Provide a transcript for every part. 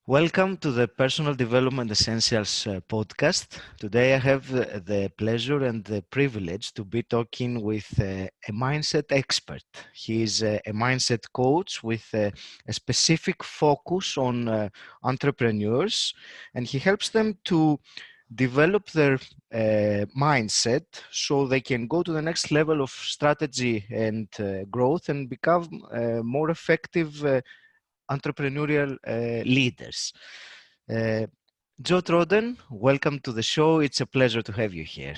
Welcome to the Personal Development Essentials podcast. Today I have the pleasure and the privilege to be talking with a mindset expert. He is a mindset coach with a specific focus on entrepreneurs, and he helps them to develop their mindset so they can go to the next level of strategy and growth and become more effective entrepreneurial leaders. Uh, Joe Trodden, welcome to the show. It's a pleasure to have you here.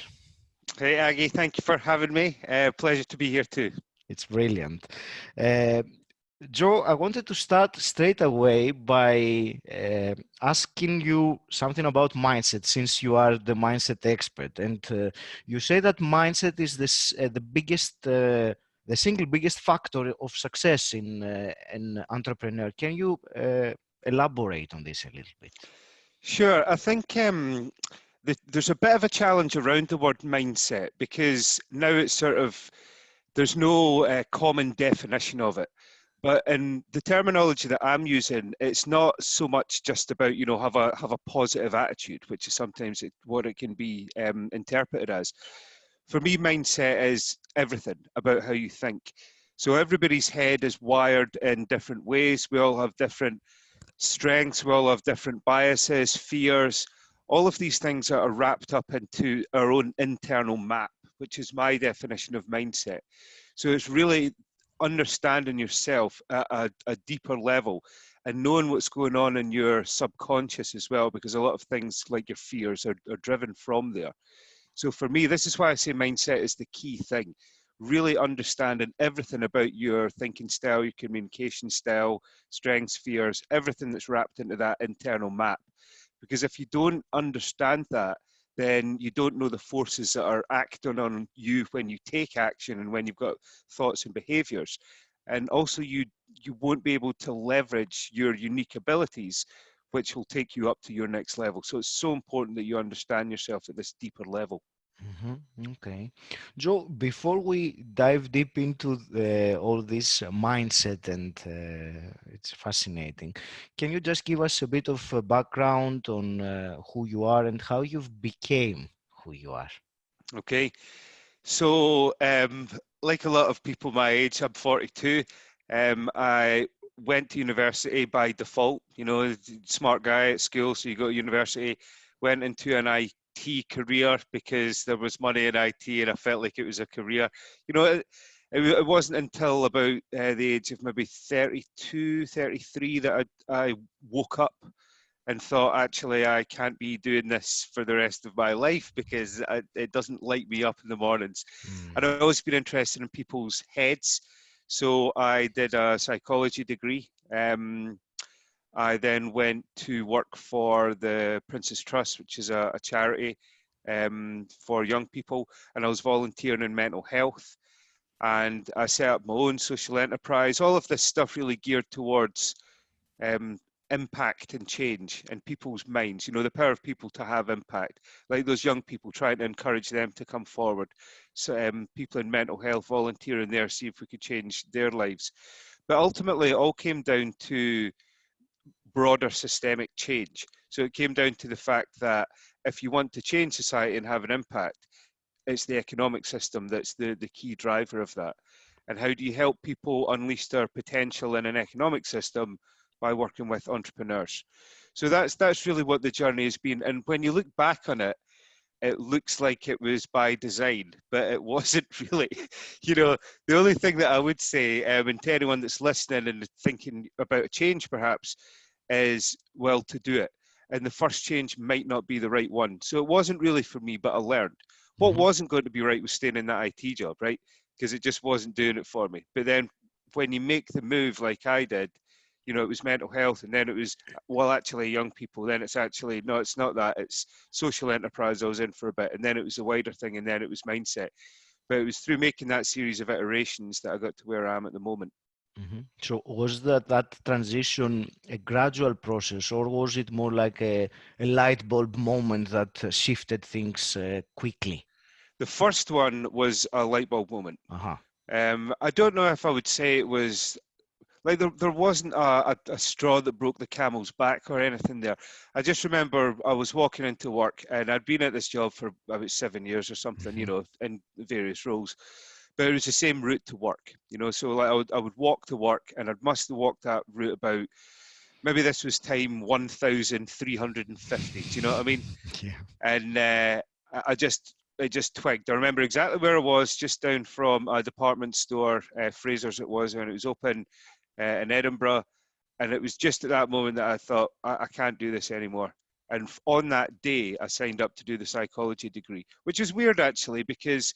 Hey, Aggie, thank you for having me. Pleasure to be here too. It's brilliant. Uh, Joe, I wanted to start straight away by asking you something about mindset, since you are the mindset expert. And you say that mindset is the single biggest factor of success in an entrepreneur. Can you elaborate on this a little bit? Sure, I think there's a bit of a challenge around the word mindset because now it's there's no common definition of it. But in the terminology that I'm using, it's not so much just about, have a positive attitude, which is sometimes what it can be interpreted as. For me, mindset is everything about how you think. So everybody's head is wired in different ways. We all have different strengths, we all have different biases, fears. All of these things are wrapped up into our own internal map, which is my definition of mindset. So it's really understanding yourself at a deeper level and knowing what's going on in your subconscious as well, because a lot of things like your fears are driven from there. So for me, this is why I say mindset is the key thing. Really understanding everything about your thinking style, your communication style, strengths, fears, everything that's wrapped into that internal map. Because if you don't understand that, then you don't know the forces that are acting on you when you take action and when you've got thoughts and behaviors. And also you won't be able to leverage your unique abilities, which will take you up to your next level. So it's so important that you understand yourself at this deeper level. Okay. Joe, before we dive deep into all this mindset, and it's fascinating, can you just give us a bit of a background on who you are and how you've became who you are? Okay. So, like a lot of people my age, I'm 42. I went to university by default, smart guy at school, so you go to university, went into an IT career because there was money in IT and I felt like it was a career. It wasn't until about the age of maybe 32, 33 that I woke up and thought, actually, I can't be doing this for the rest of my life because it doesn't light me up in the mornings. And I've always been interested in people's heads. So I did a psychology degree. I then went to work for the Princess Trust, which is a charity for young people. And I was volunteering in mental health. And I set up my own social enterprise, all of this stuff really geared towards um, impact and change in people's minds. The power of people to have impact, like those young people, trying to encourage them to come forward. So people in mental health volunteering there, see if we could change their lives. But ultimately, it all came down to broader systemic change. So it came down to the fact that if you want to change society and have an impact, it's the economic system that's the key driver of that. And how do you help people unleash their potential in an economic system? By working with entrepreneurs. So that's really what the journey has been. And when you look back on it, it looks like it was by design, but it wasn't really. The only thing that I would say, and to anyone that's listening and thinking about a change perhaps, is, well, to do it. And the first change might not be the right one. So it wasn't really for me, but I learned. What Mhm. wasn't going to be right was staying in that IT job, right? Because it just wasn't doing it for me. But then when you make the move like I did, it was mental health, and then it was, well, actually young people, then it's actually, no, it's not that, it's social enterprise I was in for a bit, and then it was a wider thing, and then it was mindset. But it was through making that series of iterations that I got to where I am at the moment. So was that transition a gradual process, or was it more like a light bulb moment that shifted things quickly? The first one was a light bulb moment. Uh-huh. I don't know if I would say it was like there wasn't a straw that broke the camel's back or anything there. I just remember I was walking into work, and I'd been at this job for about 7 years or something, Hmm. in various roles. But it was the same route to work, so like I would walk to work, and I must have walked that route about, maybe this was time 1,350. Do you know what I mean? Yeah. And it just twigged. I remember exactly where I was, just down from a department store, Fraser's it was, when it was open in Edinburgh. And it was just at that moment that I thought, I can't do this anymore. And on that day, I signed up to do the psychology degree, which is weird actually, because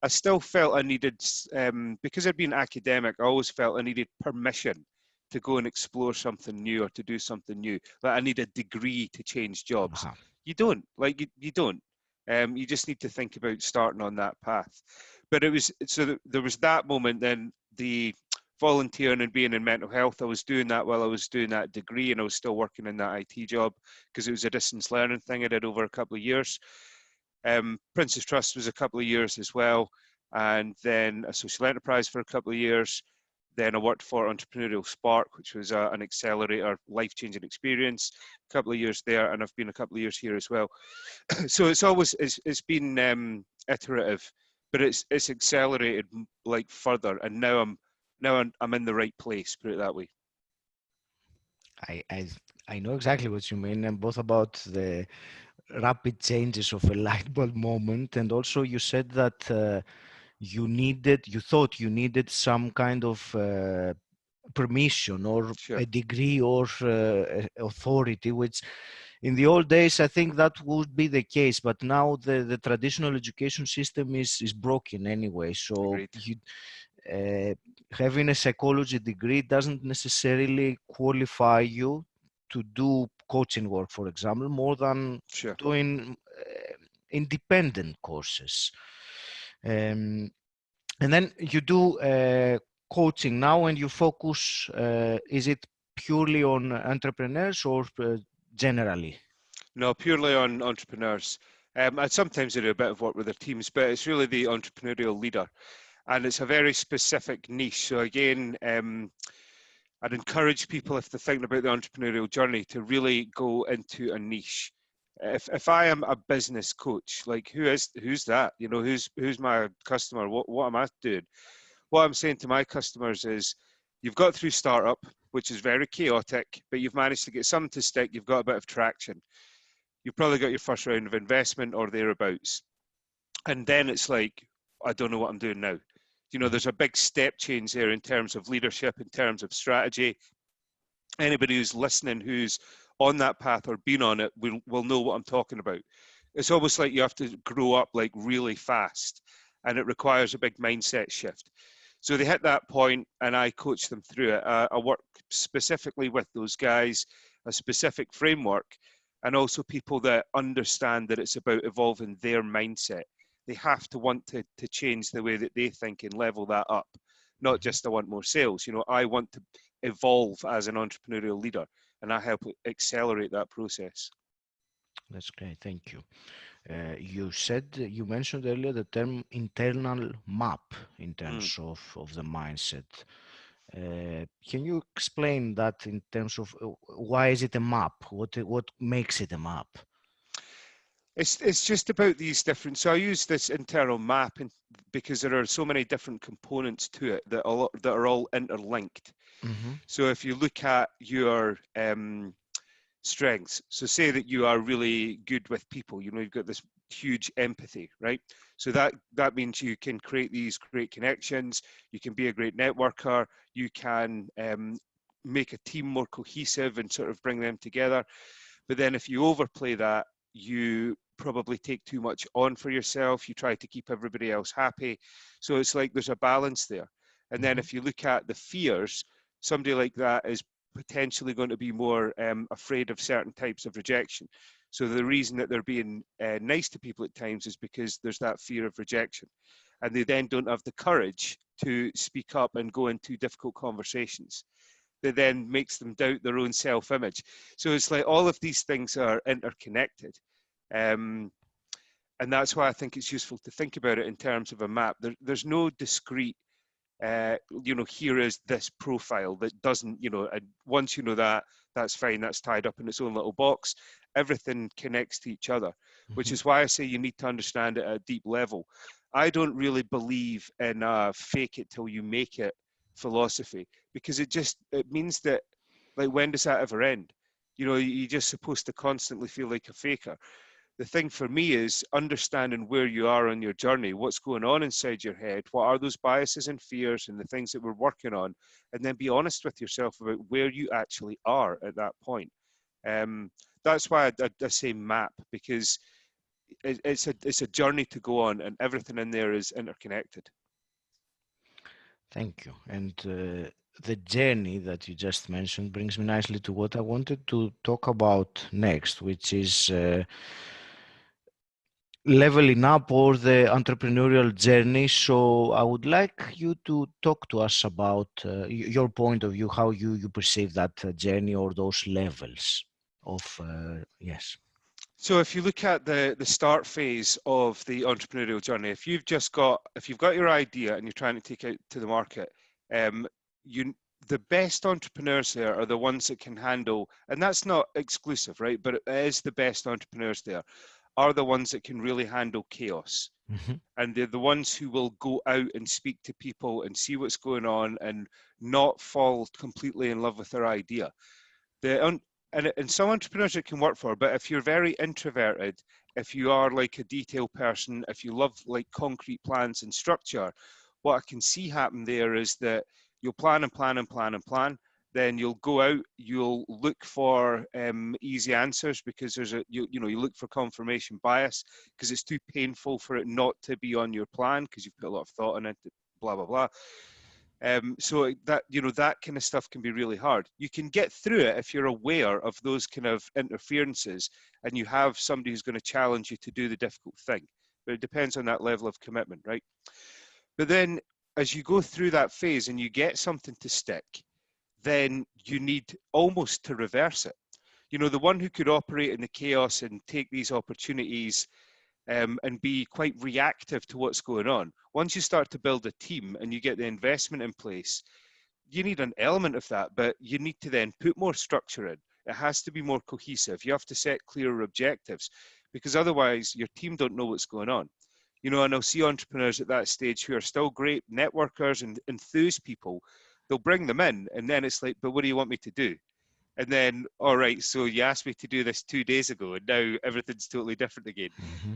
I still felt I needed, because I'd been academic, I always felt I needed permission to go and explore something new or to do something new. Like I need a degree to change jobs. Uh-huh. You don't, like you don't. You just need to think about starting on that path. But it was, so there was that moment, then the volunteering and being in mental health. I was doing that while I was doing that degree, and I was still working in that IT job because it was a distance learning thing I did over a couple of years. Princess Trust was a couple of years as well, and then a social enterprise for a couple of years. Then I worked for Entrepreneurial Spark, which was an accelerator, life-changing experience. A couple of years there, and I've been a couple of years here as well. So it's been iterative, but it's accelerated like further, and now I'm in the right place. Put it that way. I, I I know exactly what you mean, and both about the rapid changes of a light bulb moment, and also you said that you thought you needed some kind of permission or Sure, a degree or authority, which in the old days I think that would be the case, but now the traditional education system is broken anyway. So agreed. uh, having a psychology degree doesn't necessarily qualify you to do coaching work, for example, more than Sure. doing independent courses. Um, and then you do coaching now, and you focus, is it purely on entrepreneurs or generally? No, purely on entrepreneurs. I sometimes do a bit of work with their teams, but it's really the entrepreneurial leader, and it's a very specific niche. So again, I'd encourage people, if they're thinking about the entrepreneurial journey, to really go into a niche. If I am a business coach, like who's that? Who's my customer? What am I doing? What I'm saying to my customers is, you've got through startup, which is very chaotic, but you've managed to get something to stick. You've got a bit of traction. You've probably got your first round of investment or thereabouts. And then it's like, I don't know what I'm doing now. Mhm. There's a big step change there in terms of leadership, in terms of strategy. Anybody who's listening, who's on that path or been on it, will know what I'm talking about. It's almost like you have to grow up like really fast, and it requires a big mindset shift. So they hit that point, and I coach them through it. I work specifically with those guys, a specific framework, and also people that understand that it's about evolving their mindset. They have to want to change the way that they think and level that up. Not Mhm. just I want more sales. I want to evolve as an entrepreneurial leader, and I help accelerate that process. That's great. Thank you. You mentioned earlier the term internal map in Mm. terms of the mindset. Can you explain that in terms of why is it a map? What makes it a map? It's just about these different. So I use this internal map because there are so many different components to it that are all interlinked. Mm-hmm. So if you look at your strengths, so say that you are really good with people, you've got this huge empathy, right? So that means you can create these great connections. You can be a great networker. You can make a team more cohesive and sort of bring them together. But then if you overplay that, you probably take too much on for yourself. You try to keep everybody else happy. So it's like there's a balance there. And then Mm-hmm. if you look at the fears, somebody like that is potentially going to be more afraid of certain types of rejection. So the reason that they're being nice to people at times is because there's that fear of rejection. And they then don't have the courage to speak up and go into difficult conversations, that then makes them doubt their own self-image. So it's like all of these things are interconnected. Um, and that's why I think it's useful to think about it in terms of a map. There's no discrete here is this profile that doesn't, and once you know that, that's fine, that's tied up in its own little box. Everything connects to each other, which Mhm. is why I say you need to understand it at a deep level. I don't really believe in a fake it till you make it philosophy, because it means that, like, when does that ever end? You're just supposed to constantly feel like a faker. The thing for me is understanding where you are on your journey, what's going on inside your head, what are those biases and fears and the things that we're working on, and then be honest with yourself about where you actually are at that point. Um, that's why I say map, because it's a journey to go on, and everything in there is interconnected. Thank you. And the journey that you just mentioned brings me nicely to what I wanted to talk about next, which is leveling up or the entrepreneurial journey. So I would like you to talk to us about your point of view, how you perceive that journey or those levels of, yes. So if you look at the start phase of the entrepreneurial journey, if you've got your idea and you're trying to take it to the market, um, you the best entrepreneurs there are the ones that can handle, and that's not exclusive, right? But it is the best entrepreneurs there are the ones that can really handle chaos. Mhm. And they're the ones who will go out and speak to people and see what's going on and not fall completely in love with their idea. And some entrepreneurs it can work for, but if you're very introverted, if you are like a detail person, if you love like concrete plans and structure, what I can see happen there is that you'll plan and plan and plan and plan. Then you'll go out, you'll look for easy answers, because you look for confirmation bias, because it's too painful for it not to be on your plan, because you've put a lot of thought in it, blah blah blah. So that kind of stuff can be really hard. You can get through it if you're aware of those kind of interferences, and you have somebody who's going to challenge you to do the difficult thing. But it depends on that level of commitment, right? But then as you go through that phase and you get something to stick, then you need almost to reverse it. The one who could operate in the chaos and take these opportunities, and be quite reactive to what's going on. Once you start to build a team and you get the investment in place, you need an element of that, but you need to then put more structure in. It has to be more cohesive. You have to set clearer objectives, because otherwise your team don't know what's going on. And I'll see entrepreneurs at that stage who are still great networkers and enthused people. They'll bring them in, and then it's like, but what do you want me to do? And then, all right, so you asked me to do this 2 days ago, and now everything's totally different again.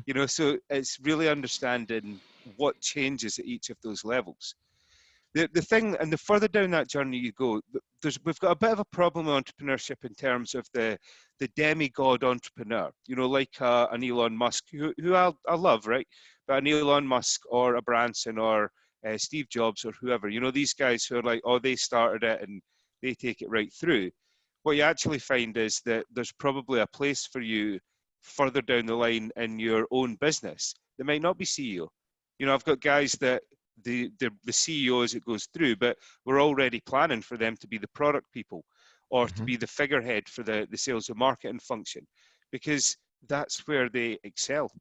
Mhm. So it's really understanding what changes at each of those levels. The thing, and the further down that journey you go, we've got a bit of a problem with entrepreneurship in terms of the demigod entrepreneur, like an Elon Musk, who I love, right? But an Elon Musk or a Branson or Steve Jobs or whoever, these guys who are like, oh, they started it and they take it right through. What you actually find is that there's probably a place for you further down the line in your own business that might not be CEO. I've got guys that the CEO as it goes through, but we're already planning for them to be the product people or to Mhm. be the figurehead for the sales and marketing function, because that's where they excel.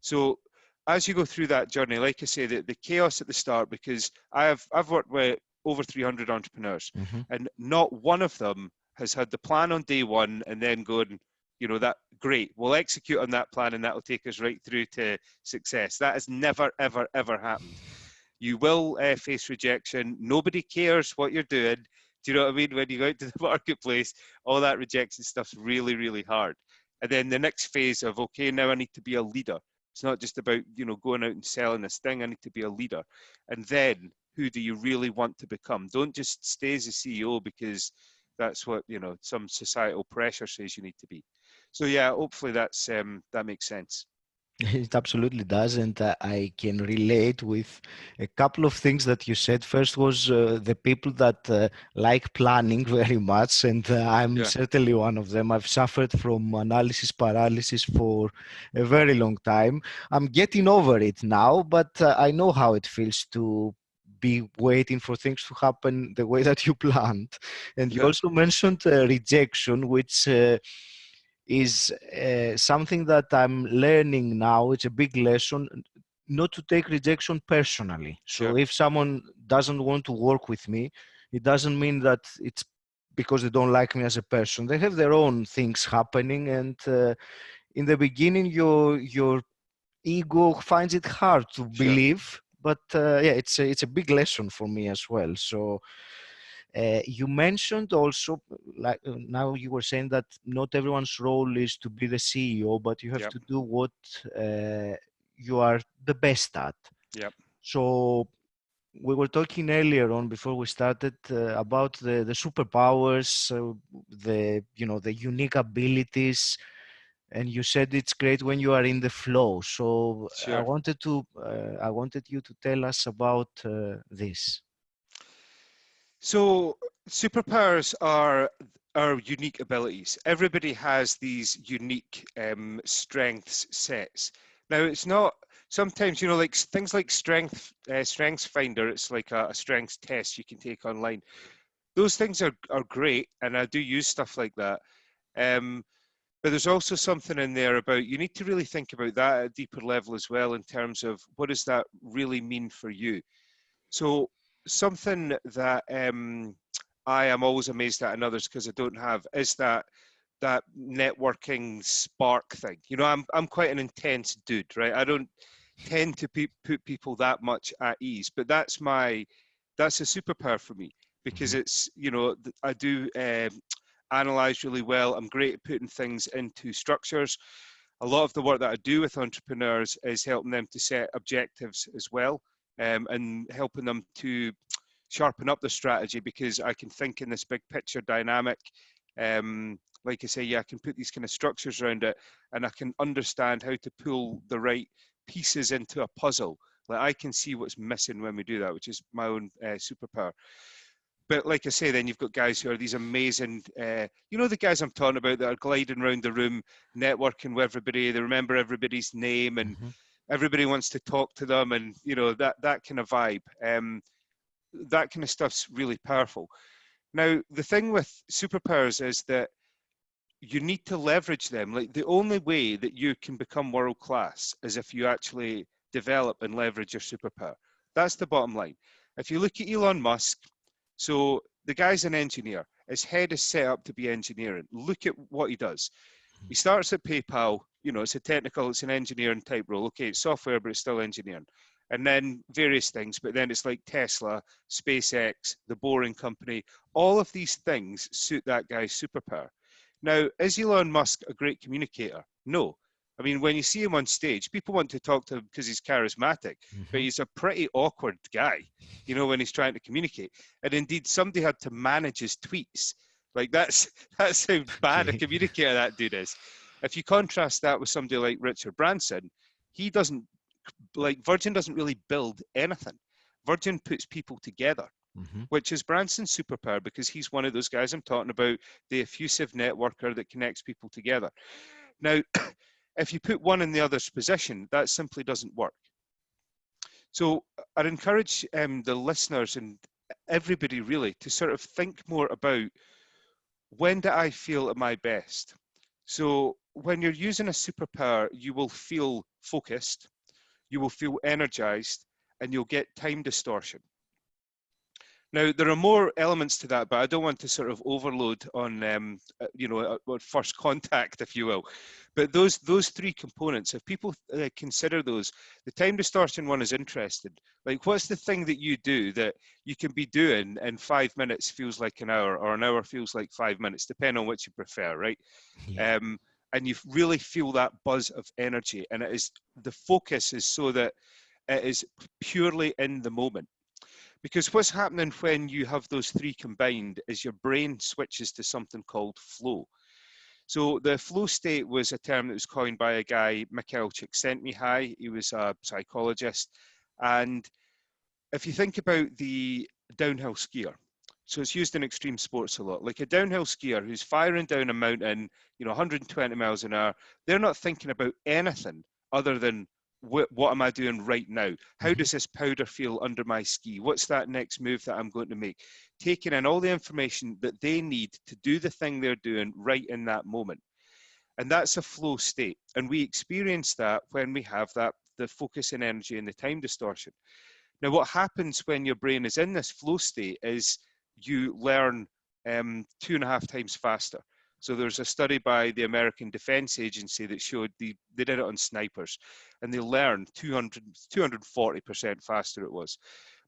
So as you go through that journey, like I say, the chaos at the start, because I've worked with over 300 entrepreneurs, Mhm. and not one of them has had the plan on day one and then going, that great, we'll execute on that plan and that'll take us right through to success. That has never, ever, ever happened. You will face rejection. Nobody cares what you're doing. Do you know what I mean? When you go out to the marketplace, all that rejection stuff's really, really hard. And then the next phase of, okay, now I need to be a leader. It's not just about, going out and selling this thing. I need to be a leader. And then who do you really want to become? Don't just stay as a CEO because that's what, some societal pressure says you need to be. So yeah, hopefully that makes sense. It absolutely does, and I can relate with a couple of things that you said. First was the people that like planning very much, and I'm Yeah. certainly one of them. I've suffered from analysis paralysis for a very long time. I'm getting over it now, but I know how it feels to be waiting for things to happen the way that you planned. And you Yeah. also mentioned rejection, which is something that I'm learning now. It's a big lesson not to take rejection personally. Sure. So if someone doesn't want to work with me, it doesn't mean that it's because they don't like me as a person. They have their own things happening, and in the beginning, your ego finds it hard to Sure. believe. But yeah, it's a big lesson for me as well. So you mentioned also, like now you were saying that not everyone's role is to be the CEO, but you have Yep. to do what uh, you are the best at. Yep. So we were talking earlier on before we started about the superpowers, the the unique abilities, and you said it's great when you are in the flow. So Sure. I wanted you to tell us about this. So superpowers are unique abilities. Everybody has these unique strengths sets. Now it's not sometimes like things like strengths finder. It's like a strengths test you can take online. Those things are great, and I do use stuff like that. Um, but there's also something in there about you need to really think about that at a deeper level as well in terms of what does that really mean for you. So something that I am always amazed at in others because I don't have is that networking spark thing. I'm quite an intense dude, right? I don't tend to put people that much at ease, but that's a superpower for me because Mhm. it's I do analyze really well. I'm great at putting things into structures. A lot of the work that I do with entrepreneurs is helping them to set objectives as well, and helping them to sharpen up the strategy because I can think in this big picture dynamic. Like I say, yeah, I can put these kind of structures around it, and I can understand how to pull the right pieces into a puzzle. Like I can see what's missing when we do that, which is my own superpower. But like I say, then you've got guys who are these amazing, the guys I'm talking about that are gliding around the room, networking with everybody. They remember everybody's name, and Mhm. everybody wants to talk to them, and that kind of vibe. That kind of stuff's really powerful. Now, the thing with superpowers is that you need to leverage them. Like the only way that you can become world class is if you actually develop and leverage your superpower. That's the bottom line. If you look at Elon Musk, so the guy's an engineer. His head is set up to be engineering. Look at what he does. He starts at PayPal. It's an engineering type role. Okay, it's software, but it's still engineering. And then various things, but then it's like Tesla, SpaceX, the Boring Company. All of these things suit that guy's superpower. Now, is Elon Musk a great communicator? No. I mean, when you see him on stage, people want to talk to him because he's charismatic, but Mhm. he's a pretty awkward guy, when he's trying to communicate. And indeed, somebody had to manage his tweets. Like that's how bad a Okay. communicator that dude is. If you contrast that with somebody like Richard Branson, he doesn't Virgin doesn't really build anything. Virgin puts people together, Mhm. which is Branson's superpower because he's one of those guys I'm talking about, the effusive networker that connects people together. Now, if you put one in the other's position, that simply doesn't work. So I'd encourage the listeners and everybody really to sort of think more about when do I feel at my best? So when you're using a superpower, you will feel focused, you will feel energized, and you'll get time distortion. Now, there are more elements to that, but I don't want to sort of overload on, first contact, if you will. But those three components, if people consider those, the time distortion one is interesting. Like, what's the thing that you do that you can be doing and 5 minutes feels like an hour, or an hour feels like 5 minutes, depending on what you prefer, right? Yeah. And you really feel that buzz of energy, and the focus is so that it is purely in the moment. Because what's happening when you have those three combined is your brain switches to something called flow. So the flow state was a term that was coined by a guy, Mikhail Csikszentmihalyi. He was a psychologist. And if you think about the downhill skier, so it's used in extreme sports a lot, like a downhill skier who's firing down a mountain, 120 miles an hour, they're not thinking about anything other than what am I doing right now? How Mhm. does this powder feel under my ski? What's that next move that I'm going to make? Taking in all the information that they need to do the thing they're doing right in that moment. And that's a flow state. And we experience that when we have that the focus and energy and the time distortion. Now, what happens when your brain is in this flow state is you learn 2.5 times faster. So there's a study by the American Defense Agency that showed they did it on snipers, and they learned 240% faster it was.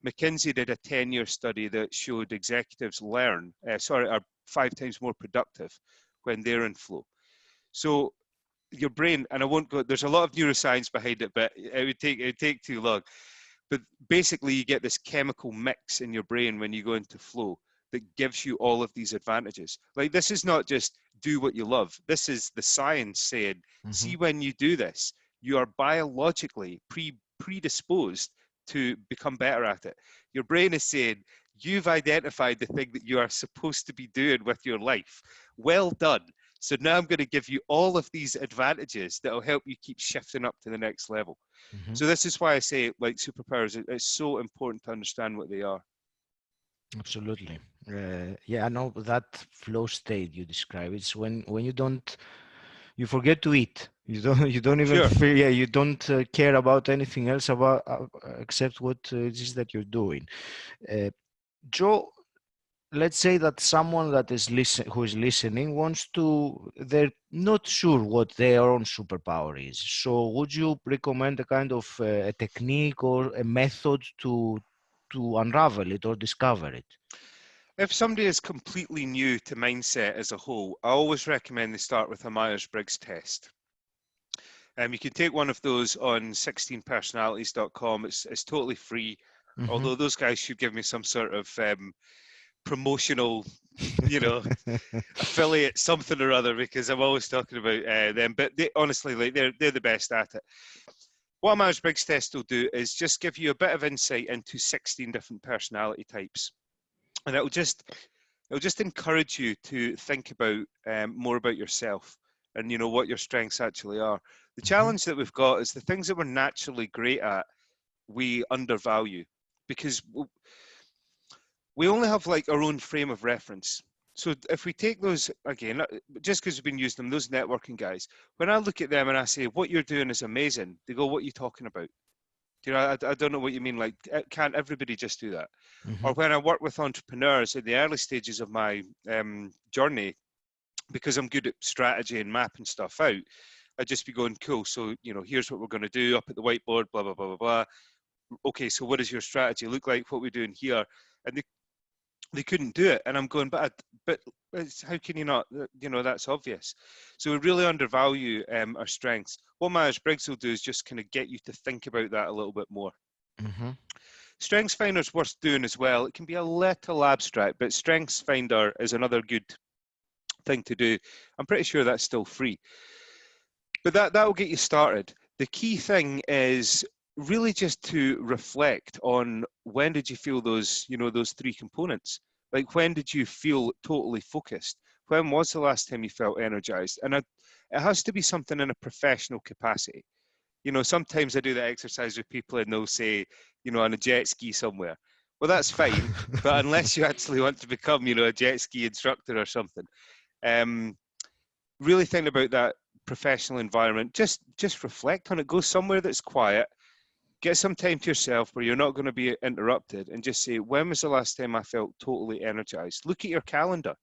McKinsey did a 10-year study that showed executives are 5 times more productive when they're in flow. So your brain, and I won't go, there's a lot of neuroscience behind it, but it would take too long. But basically, you get this chemical mix in your brain when you go into flow that gives you all of these advantages. Like, this is not just do what you love. This is the science saying, see, when you do this, you are biologically predisposed to become better at it. Your brain is saying, you've identified the thing that you are supposed to be doing with your life. Well done. So now I'm going to give you all of these advantages that will help you keep shifting up to the next level. So this is why I say, like, superpowers, it's so important to understand what they are. Absolutely. Yeah, I know that flow state you describe. It's when you forget to eat. You don't even Sure. feel, yeah, you don't care about anything else about except what it is that you're doing. Joe, let's say that someone that is who is listening wants to, they're not sure what their own superpower is. So would you recommend a kind of a technique or a method to unravel it or discover it? If somebody is completely new to mindset as a whole, I always recommend they start with a Myers-Briggs test. You can take one of those on 16personalities.com. It's totally free, although those guys should give me some sort of promotional, affiliate something or other, because I'm always talking about them. But they, honestly, like, they're the best at it. What a Myers-Briggs test will do is just give you a bit of insight into 16 different personality types, and it'll just encourage you to think about more about yourself and what your strengths actually are. The challenge that we've got is the things that we're naturally great at, we undervalue, because we only have like our own frame of reference. So if we take those, again, just because we've been using them, those networking guys, when I look at them and I say, what you're doing is amazing, they go, what are you talking about? I don't know what you mean. Like, can't everybody just do that? Or when I work with entrepreneurs in the early stages of my journey, because I'm good at strategy and mapping stuff out, I'd just be going, cool, so, here's what we're going to do up at the whiteboard, blah, blah, blah, blah, blah. Okay, so what does your strategy look like? What are we doing here? And they couldn't do it. And I'm going, but how can you not? That's obvious. So we really undervalue our strengths. What Myers-Briggs will do is just kind of get you to think about that a little bit more. Strengths Finder's worth doing as well. It can be a little abstract, but Strengths Finder is another good thing to do. I'm pretty sure that's still free. But that will get you started. The key thing is really just to reflect on, when did you feel those, those three components? Like, when did you feel totally focused? When was the last time you felt energized? And it has to be something in a professional capacity. Sometimes I do that exercise with people and they'll say, on a jet ski somewhere. Well, that's fine, but unless you actually want to become, a jet ski instructor or something, really think about that professional environment. Just reflect on it. Go somewhere that's quiet. Get some time to yourself where you're not going to be interrupted, and just say, when was the last time I felt totally energized? Look at your calendar.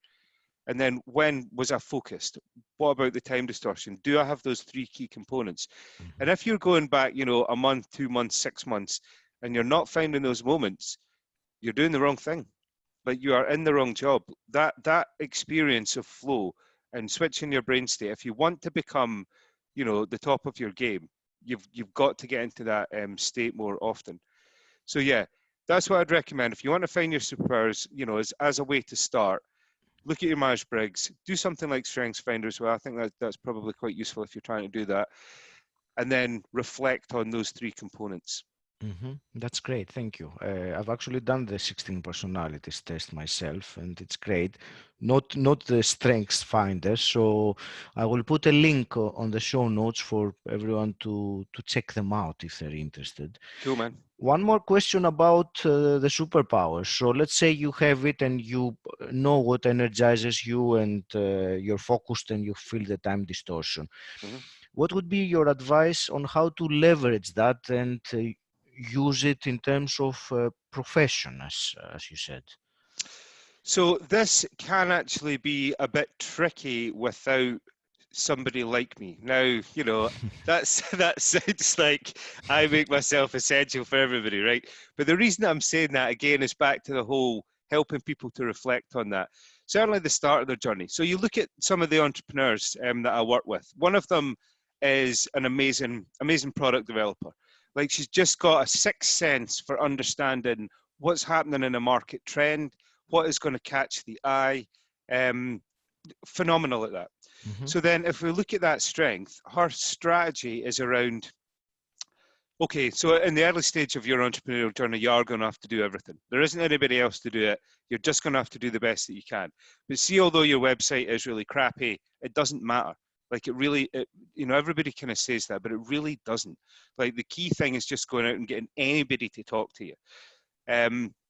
And then, when was I focused? What about the time distortion? Do I have those three key components? And if you're going back, a month, 2 months, 6 months, and you're not finding those moments, you're doing the wrong thing. Like, you are in the wrong job. That experience of flow and switching your brain state, if you want to become, the top of your game, you've got to get into that state more often. So yeah, that's what I'd recommend. If you want to find your superpowers, as a way to start, look at your Myers-Briggs, do something like Strengths Finder as well. I think that's probably quite useful if you're trying to do that. And then reflect on those three components. That's great. Thank you. I've actually done the 16 personalities test myself, and it's great. Not the strengths finder. So I will put a link on the show notes for everyone to check them out if they're interested. Cool, man. One more question about the superpowers. So let's say you have it and you know what energizes you, and you're focused and you feel the time distortion. What would be your advice on how to leverage that and use it in terms of profession, as you said? So this can actually be a bit tricky without somebody like me. Now, that's that sounds like I make myself essential for everybody, right? But the reason I'm saying that again is back to the whole helping people to reflect on that. Certainly the start of their journey. So you look at some of the entrepreneurs that I work with. One of them is an amazing product developer. Like, she's just got a sixth sense for understanding what's happening in a market trend, what is going to catch the eye. Phenomenal at that. Mm-hmm. So then if we look at that strength, her strategy is around, okay, so in the early stage of your entrepreneurial journey, you are going to have to do everything. There isn't anybody else to do it. You're just going to have to do the best that you can. But see, although your website is really crappy, it doesn't matter. Like, everybody kind of says that, but it really doesn't. Like, the key thing is just going out and getting anybody to talk to you.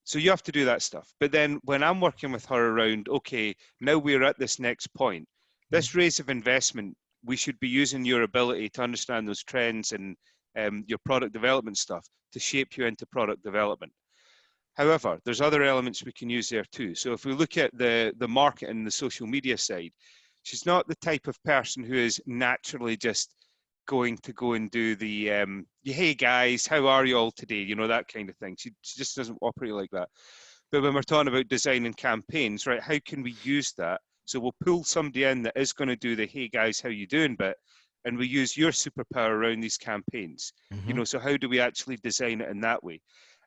So you have to do that stuff. But then when I'm working with her around, okay, now we're at this next point, this raise of investment, we should be using your ability to understand those trends and your product development stuff to shape you into product development. However, there's other elements we can use there too. So if we look at the market and the social media side, she's not the type of person who is naturally just going to go and do the hey guys, how are you all today, that kind of thing. She just doesn't operate like that. But when we're talking about designing campaigns, right, how can we use that? So we'll pull somebody in that is going to do the hey guys, how you doing bit, and we use your superpower around these campaigns. Mm-hmm. So how do we actually design it in that way?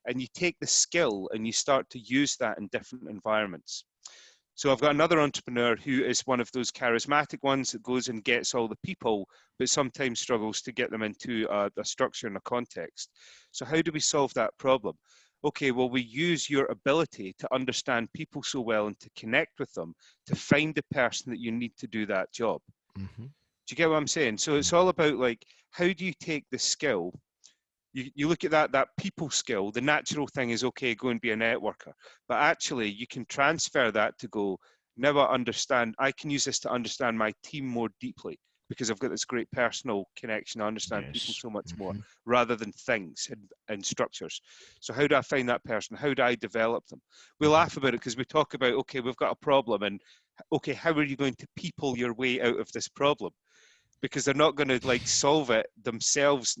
And you take the skill and you start to use that in different environments. So I've got another entrepreneur who is one of those charismatic ones that goes and gets all the people, but sometimes struggles to get them into a structure and a context. So how do we solve that problem? Okay, well, we use your ability to understand people so well and to connect with them to find the person that you need to do that job. Mm-hmm. Do you get what I'm saying? So it's all about, like, how do you take the skill? You look at that people skill. The natural thing is, okay, go and be a networker. But actually, you can transfer that to go, now I can use this to understand my team more deeply because I've got this great personal connection. I understand people Yes. so much more Mm-hmm. rather than things and structures. So how do I find that person? How do I develop them? We Mm-hmm. laugh about it because we talk about, okay, we've got a problem, and okay, how are you going to people your way out of this problem? Because they're not going to, like, solve it themselves.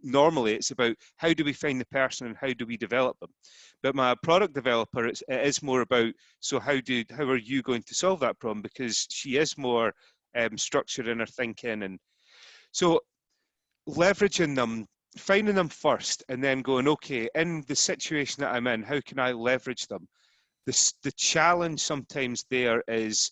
Normally it's about how do we find the person and how do we develop them. But my product developer, it is more about, so how are you going to solve that problem? Because she is more structured in her thinking. And so leveraging them, finding them first, and then going, okay, in the situation that I'm in, how can I leverage them? The challenge sometimes there is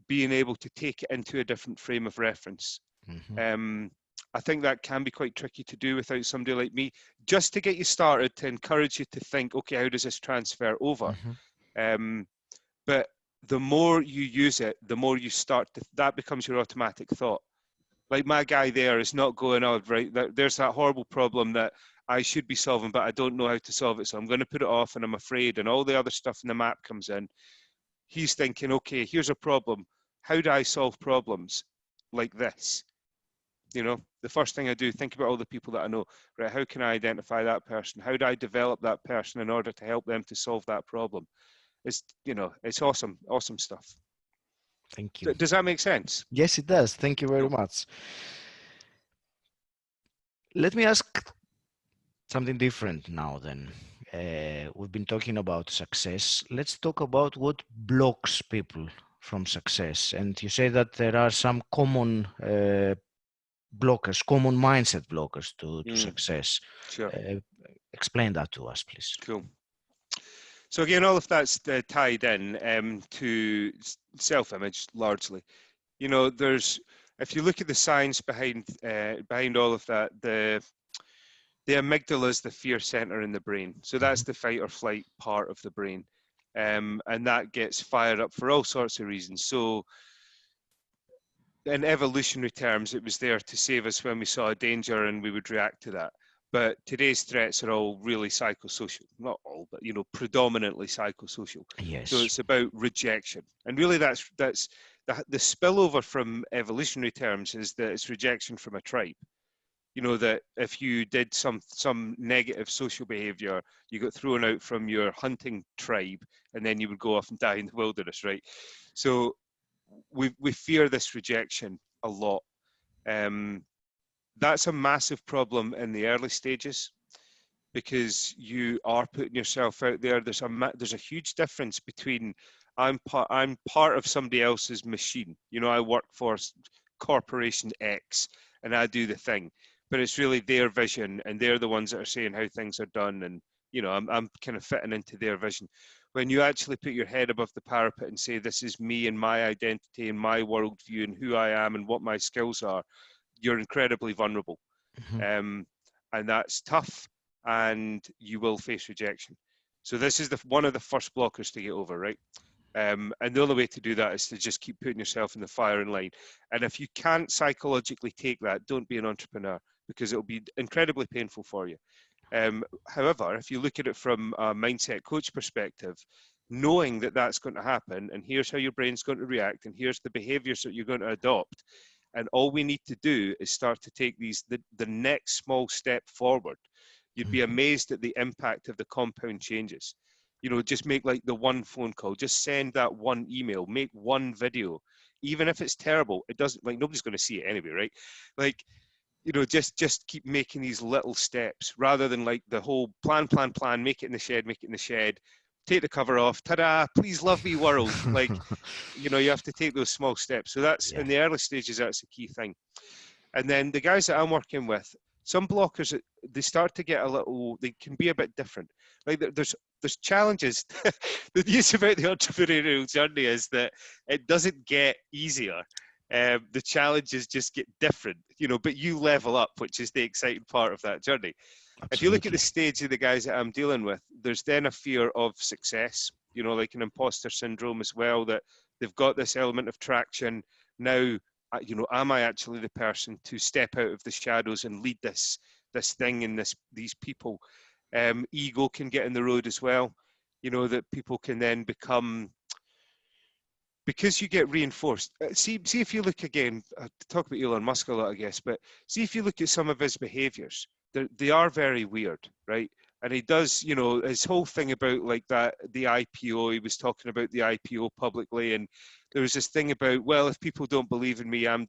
being able to take it into a different frame of reference. Mm-hmm. I think that can be quite tricky to do without somebody like me, just to get you started, to encourage you to think, okay, how does this transfer over? Mm-hmm. Um, but the more you use it, the more you start to, that becomes your automatic thought. Like, my guy there is not going, oh, right, there's that horrible problem that I should be solving, but I don't know how to solve it. So I'm going to put it off, and I'm afraid, and all the other stuff in the map comes in. He's thinking, okay, here's a problem. How do I solve problems like this? The first thing I do, think about all the people that I know, right? How can I identify that person? How do I develop that person in order to help them to solve that problem? It's awesome, awesome stuff. Thank you. Does that make sense? Yes, it does. Thank you very Cool. much. Let me ask something different now then. We've been talking about success. Let's talk about what blocks people from success. And you say that there are some common blockers, common mindset blockers to success. Sure. Explain that to us, please. Cool. So again, all of that's tied in to self-image largely. If you look at the science behind all of that, the amygdala is the fear center in the brain. So that's the fight or flight part of the brain. And that gets fired up for all sorts of reasons. So in evolutionary terms, it was there to save us when we saw a danger and we would react to that. But today's threats are all really psychosocial. Not all, but predominantly psychosocial. So Yes. it's about rejection. And really that's the spillover from evolutionary terms is that it's rejection from a tribe. You know, that if you did some negative social behavior, you got thrown out from your hunting tribe, and then you would go off and die in the wilderness, right? So we fear this rejection a lot. That's a massive problem in the early stages, because you are putting yourself out there. There's a huge difference between I'm part of somebody else's machine. You know, I work for corporation X and I do the thing, but it's really their vision, and they're the ones that are saying how things are done, and you know, I'm kind of fitting into their vision. When you actually put your head above the parapet and say, this is me and my identity and my worldview and who I am and what my skills are, you're incredibly vulnerable. Mhm. um, and that's tough, and you will face rejection. So this is one of the first blockers to get over, right? And the only way to do that is to just keep putting yourself in the firing line. And if you can't psychologically take that, don't be an entrepreneur, because it'll be incredibly painful for you. However, if you look at it from a mindset coach perspective, knowing that that's going to happen, and here's how your brain's going to react, and here's the behaviors that you're going to adopt, and all we need to do is start to take the next small step forward. You'd be Mhm. amazed at the impact of the compound changes. You know, just make like the one phone call, just send that one email, make one video. Even if it's terrible, it doesn't, like, nobody's going to see it anyway, right? Like, you know, just keep making these little steps, rather than like the whole plan, make it in the shed, take the cover off, ta-da, please love me world. Like, you know, you have to take those small steps. So that's Yeah. in the early stages, that's a key thing. And then the guys that I'm working with, some blockers, they start to get a little, they can be a bit different. Like, there's challenges. The news about the entrepreneurial journey is that it doesn't get easier. The challenges just get different, you know, but you level up, which is the exciting part of that journey. If you look at the Absolutely. stage of the guys that I'm dealing with, there's then a fear of success, you know, like an imposter syndrome as well, that they've got this element of traction. Now, you know, am I actually the person to step out of the shadows and lead this thing and these people? Ego can get in the road as well, you know, that people can then become, because you get reinforced. See if you look again, talk about Elon Musk a lot, I guess, but see if you look at some of his behaviors, they are very weird, right? And he does, you know, his whole thing about like that, the IPO, he was talking about the IPO publicly, and there was this thing about, well, if people don't believe in me, I'm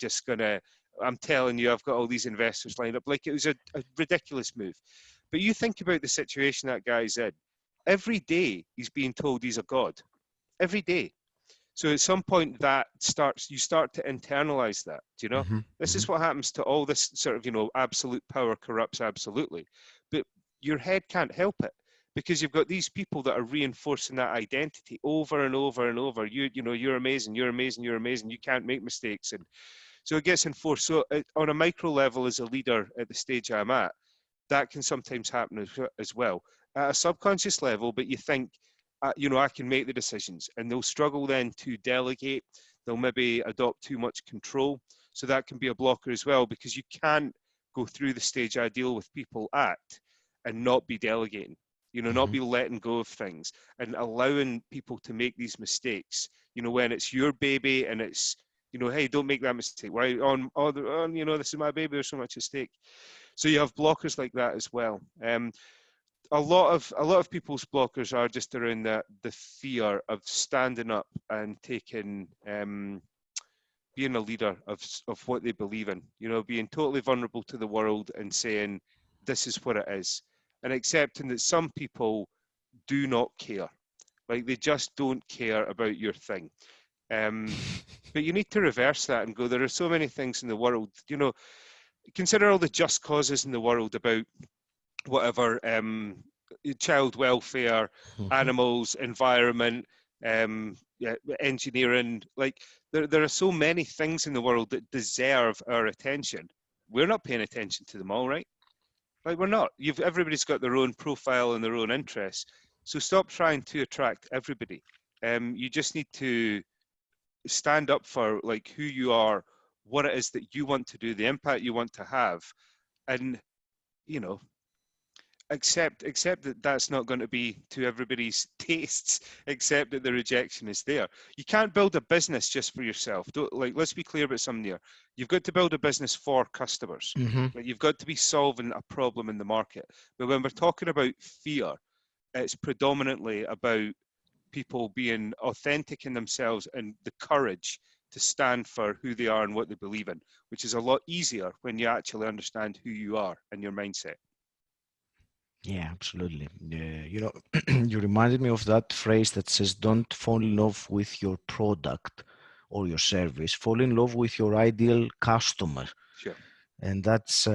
telling you, I've got all these investors lined up. Like, it was a ridiculous move. But you think about the situation that guy's in. Every day he's being told he's a god. Every day. So at some point you start to internalize that, you know? Hmm. This Hmm. is what happens to all this sort of, you know, absolute power corrupts absolutely. But your head can't help it, because you've got these people that are reinforcing that identity over and over and over. You know, you're amazing, you're amazing, you're amazing, you can't make mistakes. And so it gets enforced. So on a micro level, as a leader at the stage I'm at, that can sometimes happen as well at a subconscious level. But you think, you know, I can make the decisions, and they'll struggle then to delegate. They'll maybe adopt too much control. So that can be a blocker as well, because you can't go through the stage I deal with people at and not be delegating, you know, not Hmm. be letting go of things and allowing people to make these mistakes, you know, when it's your baby and it's, you know, hey, don't make that mistake. Why on, you know, this is my baby, there's so much at stake. So you have blockers like that as well. A lot of people's blockers are just around the fear of standing up and taking, being a leader of what they believe in. You know, being totally vulnerable to the world and saying, this is what it is, and accepting that some people do not care. Like, they just don't care about your thing. Um, but you need to reverse that and go, there are so many things in the world, you know, consider all the just causes in the world about whatever, child welfare, Hmm. animals, environment, yeah, engineering. Like, there are so many things in the world that deserve our attention. We're not paying attention to them all, right? Like, we're not. Everybody's got their own profile and their own interests. So stop trying to attract everybody. You just need to stand up for like who you are, what it is that you want to do, the impact you want to have, and you know, accept that that's not going to be to everybody's tastes. Accept that the rejection is there. You can't build a business just for yourself. Don't, like, let's be clear about something here. You've got to build a business for customers. Mm-hmm. Like, you've got to be solving a problem in the market. But when we're talking about fear, it's predominantly about people being authentic in themselves and the courage to stand for who they are and what they believe in, which is a lot easier when you actually understand who you are and your mindset. Yeah, absolutely. You reminded me of that phrase that says, "Don't fall in love with your product or your service. Fall in love with your ideal customer." Sure. And that's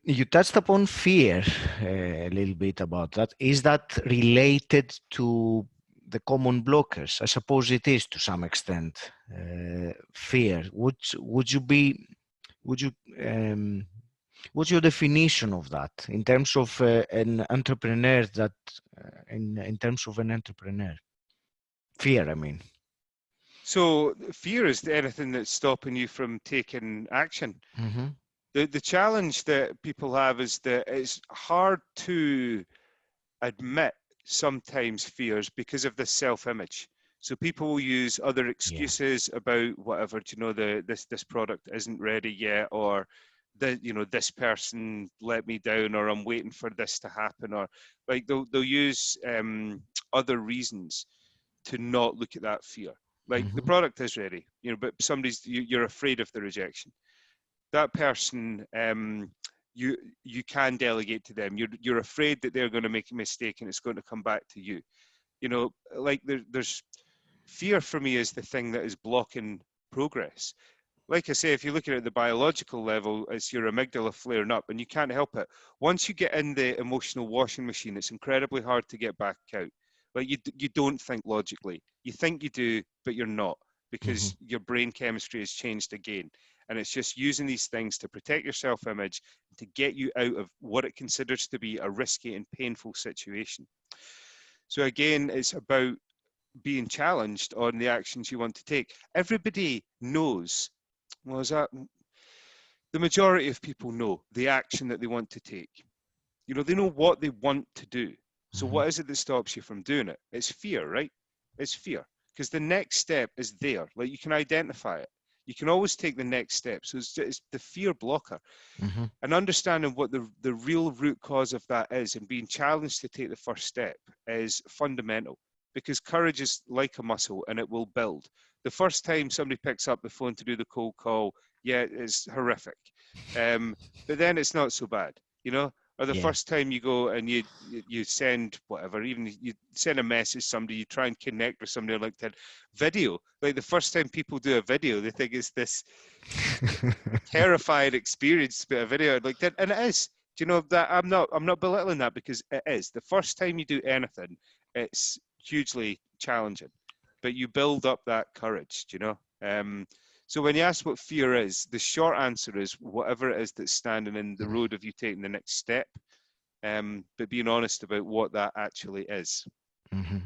you touched upon fear a little bit about that. Is that related to the common blockers? I suppose it is to some extent. Fear. Would you be? Would you? What's your definition of that in terms of an entrepreneur? In terms of an entrepreneur, fear. I mean. So fear is anything that's stopping you from taking action. Mm-hmm. The challenge that people have is that it's hard to admit sometimes fears because of the self-image. So people will use other Yeah. excuses about whatever, do you know, this product isn't ready yet, or this person let me down, or I'm waiting for this to happen, or like they'll use other reasons to not look at that fear. Like, the Mm-hmm. product is ready, but you're afraid of the rejection. That person, you can delegate to them. You're afraid that they're going to make a mistake and it's going to come back to you. Like, there's fear for me is the thing that is blocking progress. Like I say, if you look at it at the biological level, it's your amygdala flaring up, and you can't help it. Once you get in the emotional washing machine, it's incredibly hard to get back out. Like, you don't think logically. You think you do, but you're not, Mm-hmm. because your brain chemistry has changed again. And it's just using these things to protect your self-image, to get you out of what it considers to be a risky and painful situation. So again, it's about being challenged on the actions you want to take. Everybody knows, well, is that the majority of people know the action that they want to take. They know what they want to do. So Mm-hmm. what is it that stops you from doing it? It's fear, right? It's fear. Because the next step is there. Like, you can identify it. You can always take the next step. So it's the fear blocker. Mm-hmm. And understanding what the real root cause of that is, and being challenged to take the first step, is fundamental, because courage is like a muscle and it will build. The first time somebody picks up the phone to do the cold call, yeah, it's horrific. But then it's not so bad, or the Yeah. first time you go and you send whatever, even you send a message to somebody, you try and connect with somebody on LinkedIn. Video, like, the first time people do a video, they think it's this terrifying experience, but a video like that, and it is. Do you know that I'm not belittling that, because it is. The first time you do anything, it's hugely challenging, but you build up that courage. So when you ask what fear is, the short answer is whatever it is that's standing in the road of you taking the next step, but being honest about what that actually is. Mm-hmm.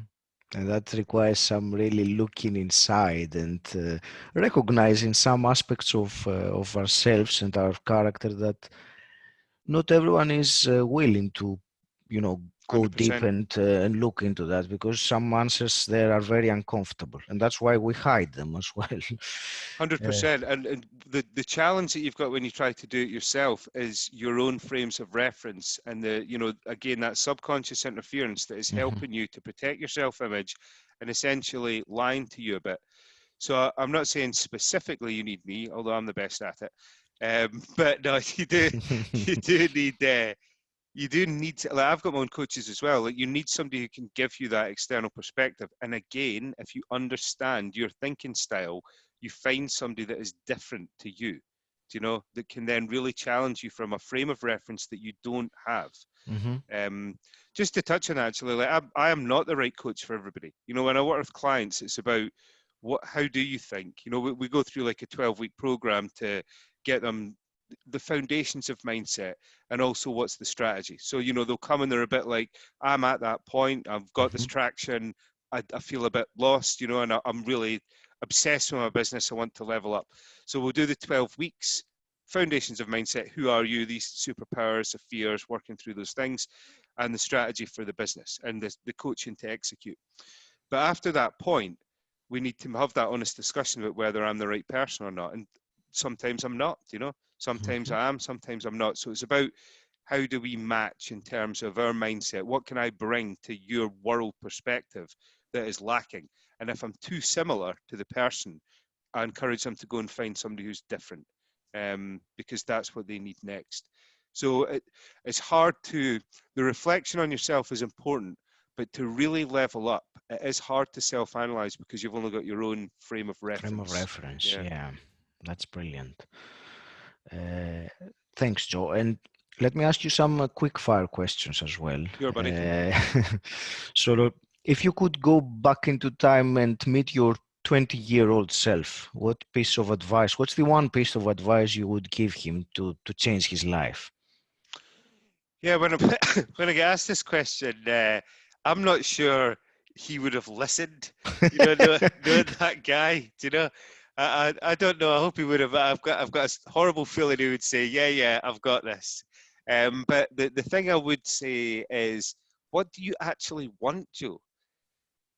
And that requires some really looking inside and recognizing some aspects of ourselves and our character that not everyone is willing to, go deep 100%. and look into that, because some answers there are very uncomfortable, and that's why we hide them as well. Hundred uh, percent, and the challenge that you've got when you try to do it yourself is your own frames of reference, and again, that subconscious interference that is mhm. helping you to protect your self-image and essentially lying to you a bit. So I'm not saying specifically you need me, although I'm the best at it. But no, you do need to, like, I've got my own coaches as well. Like, you need somebody who can give you that external perspective. And again, if you understand your thinking style, you find somebody that is different to you, that can then really challenge you from a frame of reference that you don't have. Mhm. Um, just to touch on, actually, like, I am not the right coach for everybody. When I work with clients, it's about how do you think? We go through like a 12-week program to get them the foundations of mindset, and also what's the strategy. So, they'll come and they're a bit like, I'm at that point, I've got this Mhm. traction, I feel a bit lost, and I'm really obsessed with my business, I want to level up. So we'll do the 12 weeks, foundations of mindset. Who are you? These superpowers, the fears, working through those things, and the strategy for the business and the coaching to execute. But after that point, we need to have that honest discussion about whether I'm the right person or not. And sometimes I'm not, sometimes Mhm. I am, sometimes I'm not. So it's about how do we match in terms of our mindset? What can I bring to your world perspective that is lacking? And if I'm too similar to the person, I encourage them to go and find somebody who's different, because that's what they need next. So it's hard to, the reflection on yourself is important, but to really level up, it is hard to self-analyze because you've only got your own frame of Frame of reference. reference. Yeah, Yeah, that's brilliant. Uh, Thanks, Joe. And let me ask you some quick fire questions as well. your buddy. Uh, so, if you could go back into time and meet your 20-year-old self, what piece of advice, what's the one piece of advice you would give him to change his life? Yeah, when I when I get asked this question, I'm not sure he would have listened. Knowing that guy, I don't know. I hope he would have. I've got a horrible feeling he would say, "Yeah, yeah, I've got this." But the thing I would say is, what do you actually want, Joe?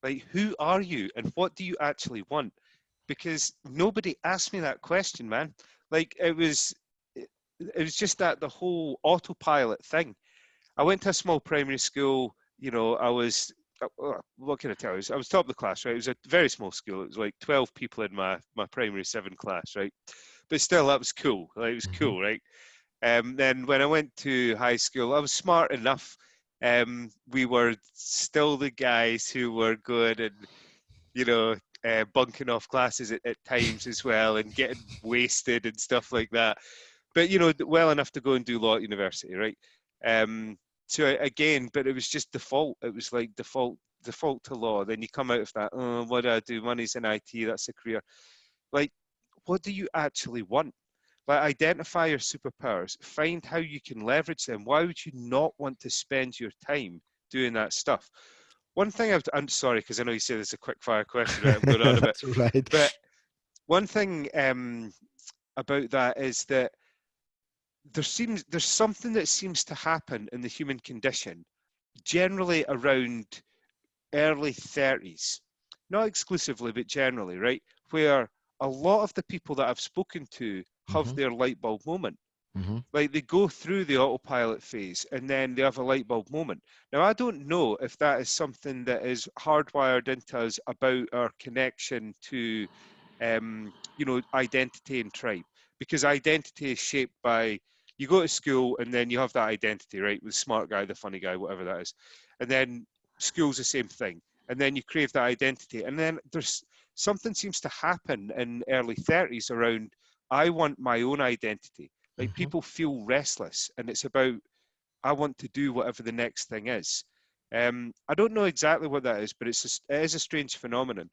Like, who are you, and what do you actually want? Because nobody asked me that question, man. Like, it was just that the whole autopilot thing. I went to a small primary school. I was, what can I tell you? I was top of the class, right? It was a very small school. It was like 12 people in my primary 7 class, right? But still, that was cool. Like, it was Mhm. cool, right? Then when I went to high school, I was smart enough. We were still the guys who were good and, you know, bunking off classes at times as well and getting wasted and stuff like that. But, well enough to go and do law at university, right? Um, so again, but it was just default. It was like default to law. Then you come out of that, oh, what do I do? Money's in IT, that's a career. Like, what do you actually want? Like, identify your superpowers, find how you can leverage them. Why would you not want to spend your time doing that stuff? One thing I'm sorry, because I know you say this is a quick fire question, right? I'm going on a bit. That's all right. But one thing about that is that there's something that seems to happen in the human condition, generally around early 30s, not exclusively, but generally, right? Where a lot of the people that I've spoken to have Hmm. their light bulb moment. Hmm. Like, they go through the autopilot phase and then they have a light bulb moment. Now, I don't know if that is something that is hardwired into us about our connection to, identity and tribe, because identity is shaped by, you go to school and then you have that identity, right? With the smart guy, the funny guy, whatever that is. And then school's the same thing. And then you crave that identity. And then there's something seems to happen in early 30s around, I want my own identity. Like, Hmm. people feel restless and it's about, I want to do whatever the next thing is. I don't know exactly what that is, but it is a strange phenomenon.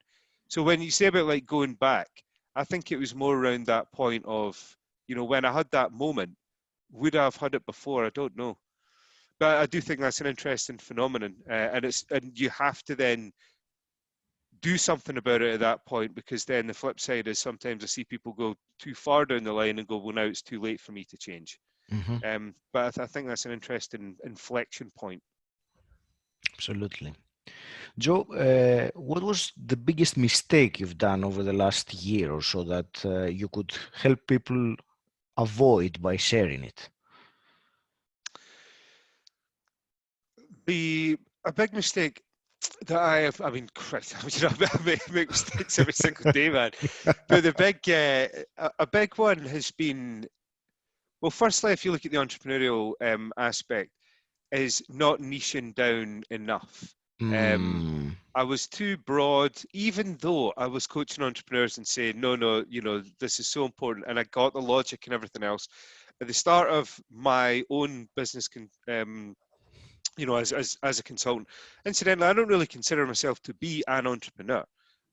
So when you say about like going back, I think it was more around that point of, when I had that moment, would I have had it before? I don't know. But I do think that's an interesting phenomenon, and you have to then do something about it at that point, because then the flip side is sometimes I see people go too far down the line and go, well, now it's too late for me to change. Hmm. But I think that's an interesting inflection point. Absolutely. Joe, what was the biggest mistake you've done over the last year or so that you could help people avoid by sharing it? A big mistake that I have, I mean, Christ, I make mistakes every single day, man. But a big one has been, well, firstly, if you look at the entrepreneurial aspect, is not niching down enough. Um, Mm. I was too broad, even though I was coaching entrepreneurs and saying, no, no, this is so important. And I got the logic and everything else. At the start of my own business, as a consultant, incidentally, I don't really consider myself to be an entrepreneur.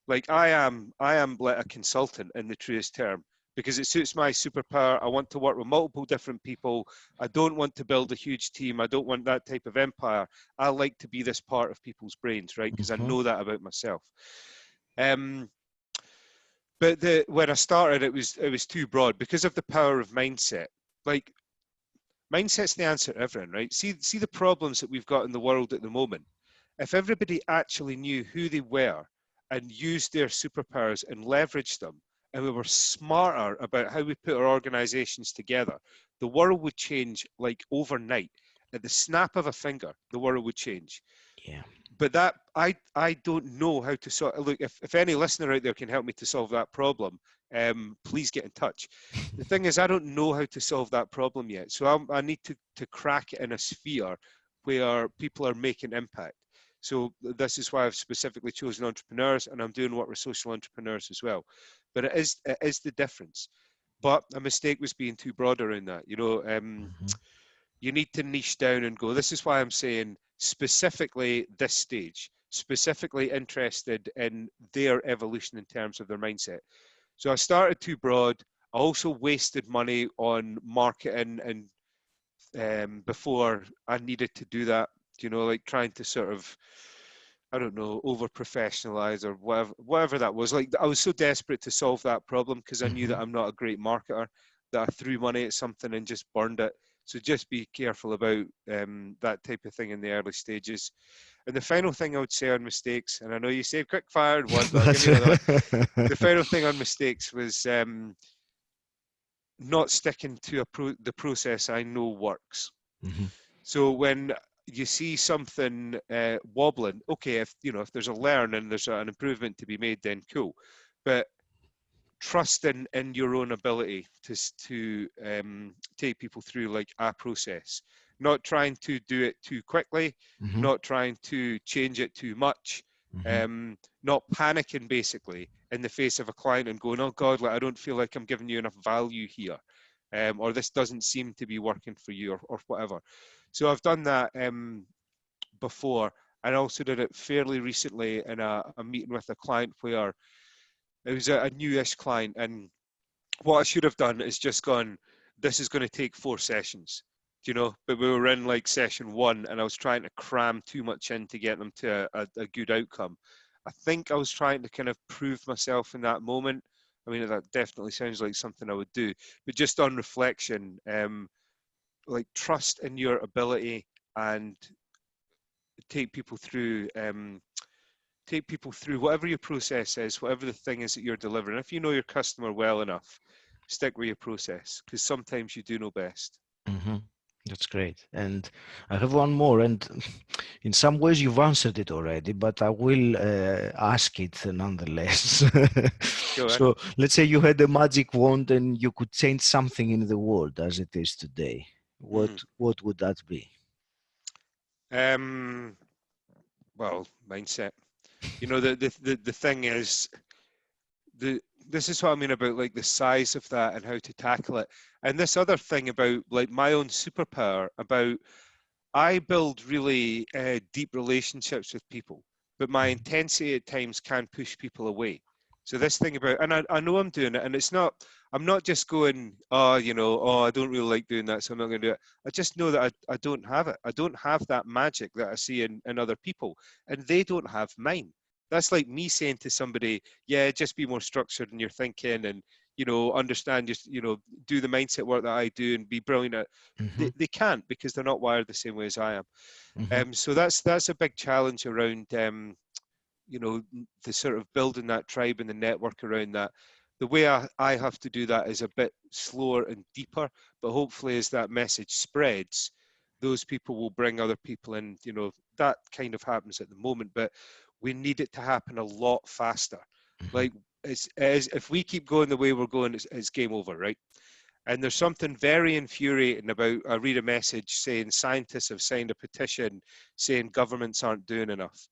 Like, I am like a consultant in the truest term, because it suits my superpower. I want to work with multiple different people. I don't want to build a huge team. I don't want that type of empire. I like to be this part of people's brains, right? Because I Hmm. know that about myself. Um, But when I started, it was too broad because of the power of mindset. Like, mindset's the answer to everything, right? See the problems that we've got in the world at the moment. If everybody actually knew who they were and used their superpowers and leveraged them, and we were smarter about how we put our organizations together, the world would change like overnight. At the snap of a finger, the world would change. Yeah. But that I don't know how to sort. Look, if any listener out there can help me to solve that problem, please get in touch. The thing is, I don't know how to solve that problem yet, so I need to crack it in a sphere where people are making impact. So this is why I've specifically chosen entrepreneurs, and I'm doing work with social entrepreneurs as well. But it is the difference. But a mistake was being too broad around that. Hmm. You need to niche down and go. This is why I'm saying specifically this stage, specifically interested in their evolution in terms of their mindset. So I started too broad. I also wasted money on marketing and before I needed to do that, like trying to sort of, I don't know, over professionalize or whatever that was. Like, I was so desperate to solve that problem because I knew Hmm. that I'm not a great marketer, that I threw money at something and just burned it. So just be careful about that type of thing in the early stages. And the final thing I would say on mistakes, and I know you say quick fired one, but I'll give That's you another one. The final thing on mistakes was not sticking to the process I know works. Mhm. So when you see something wobbling, okay, if there's a learn and there's an improvement to be made, then cool. But trust in your own ability to take people through like a process, not trying to do it too quickly, Mhm. not trying to change it too much, Mhm. not panicking basically in the face of a client and going, oh God, like, I don't feel like I'm giving you enough value here, or this doesn't seem to be working for you, or whatever. So I've done that before, and also did it fairly recently in a meeting with a client where it was a newish client, and what I should have done is just gone, this is going to take 4 sessions, but we were in like session one and I was trying to cram too much in to get them to a good outcome. I think I was trying to kind of prove myself in that moment. I mean, that definitely sounds like something I would do, but just on reflection, like, trust in your ability and take people through take people through whatever your process is, whatever the thing is that you're delivering. If you know your customer well enough, stick with your process, because sometimes you do know best. Mhm. That's great. And I have one more, and in some ways you've answered it already, but I will ask it nonetheless. Go on. So let's say you had a magic wand and you could change something in the world as it is today. What Mm. what would that be? Um, well, mindset. The thing is, the this is what I mean about like the size of that and how to tackle it. And this other thing about like my own superpower about I build really deep relationships with people, but my Mhm. intensity at times can push people away. So this thing about, and I know I'm doing it, and I'm not just going, oh, I don't really like doing that, so I'm not going to do it. I just know that I don't have it. I don't have that magic that I see in other people, and they don't have mine. That's like me saying to somebody, yeah, just be more structured in your thinking and, understand, just, do the mindset work that I do and be brilliant at. They, Mhm. they can't because they're not wired the same way as I am. Mhm. So that's a big challenge around the sort of building that tribe and the network around that. The way I have to do that is a bit slower and deeper, but hopefully as that message spreads, those people will bring other people in. That kind of happens at the moment, but we need it to happen a lot faster. Mhm. Like, if we keep going the way we're going, it's game over, right? And there's something very infuriating about, I read a message saying scientists have signed a petition saying governments aren't doing enough.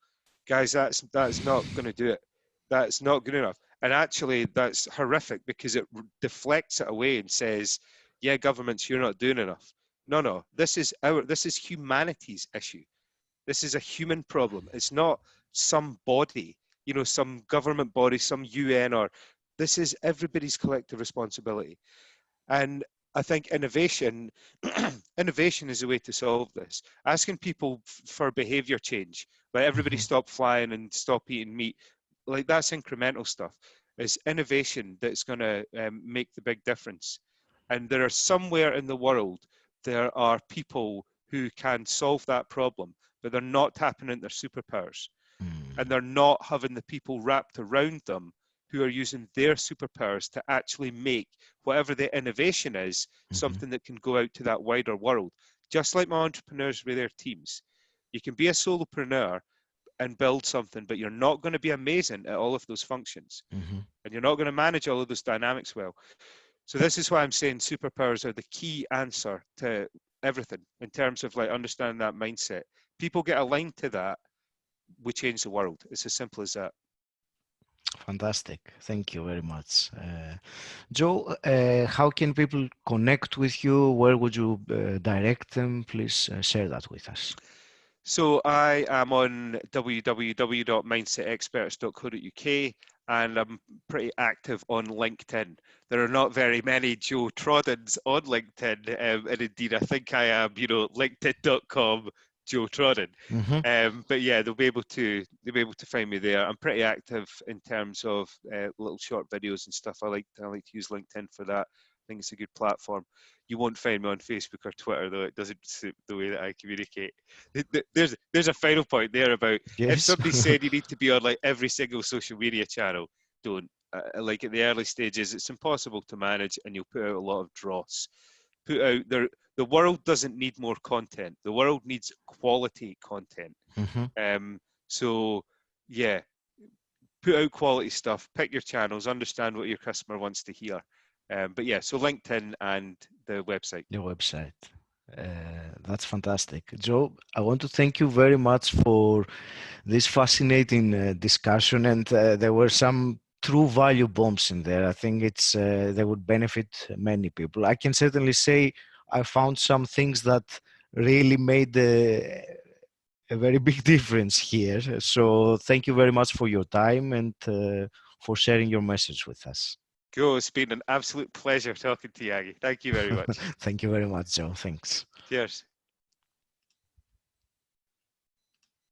Guys, that's not going to do it. That's not good enough. And actually, that's horrific because it deflects it away and says, yeah, governments, you're not doing enough. No, no, this is humanity's issue. This is a human problem. It's not some body, some government body, some UN, or this is everybody's collective responsibility. And I think innovation is a way to solve this. Asking people for behavior change, like everybody Mhm. stop flying and stop eating meat, like that's incremental stuff. It's innovation that's going to make the big difference. And there are somewhere in the world, there are people who can solve that problem, but they're not tapping into their superpowers. And they're not having the people wrapped around them who are using their superpowers to actually make whatever the innovation is Mm-hmm. something that can go out to that wider world. Just like my entrepreneurs with their teams. You can be a solopreneur and build something, but you're not going to be amazing at all of those functions. Mm-hmm. And you're not going to manage all of those dynamics well. So this is why I'm saying superpowers are the key answer to everything in terms of like understanding that mindset. People get aligned to that, we change the world. It's as simple as that. Fantastic. Thank you very much. Joe, how can people connect with you? Where would you direct them? Please share that with us. So I am on www.mindsetexperts.co.uk and I'm pretty active on LinkedIn. There are not very many Joe Troddens on LinkedIn, and indeed I think I am, linkedin.com Joe Trodden. Mm-hmm. But yeah, they'll be able to find me there. I'm pretty active in terms of little short videos and stuff. I like to use LinkedIn for that. I think it's a good platform. You won't find me on Facebook or Twitter, though it doesn't suit the way that I communicate. There's a final point there about if Yes. somebody said you need to be on like every single social media channel, don't. Like at the early stages, it's impossible to manage, and you'll put out a lot of dross. Put out there. The world doesn't need more content. The world needs quality content. Mm-hmm. So yeah, put out quality stuff. Pick your channels. Understand what your customer wants to hear. But yeah, so LinkedIn and the website. Your website. That's fantastic. Joe, I want to thank you very much for this fascinating discussion, and there were some true value bombs in there. I think they would benefit many people. I can certainly say I found some things that really made a very big difference here. So thank you very much for your time and for sharing your message with us. Go. It's been an absolute pleasure talking to you, Aggie. Thank you very much. Thank you very much, Joe. Thanks. Cheers.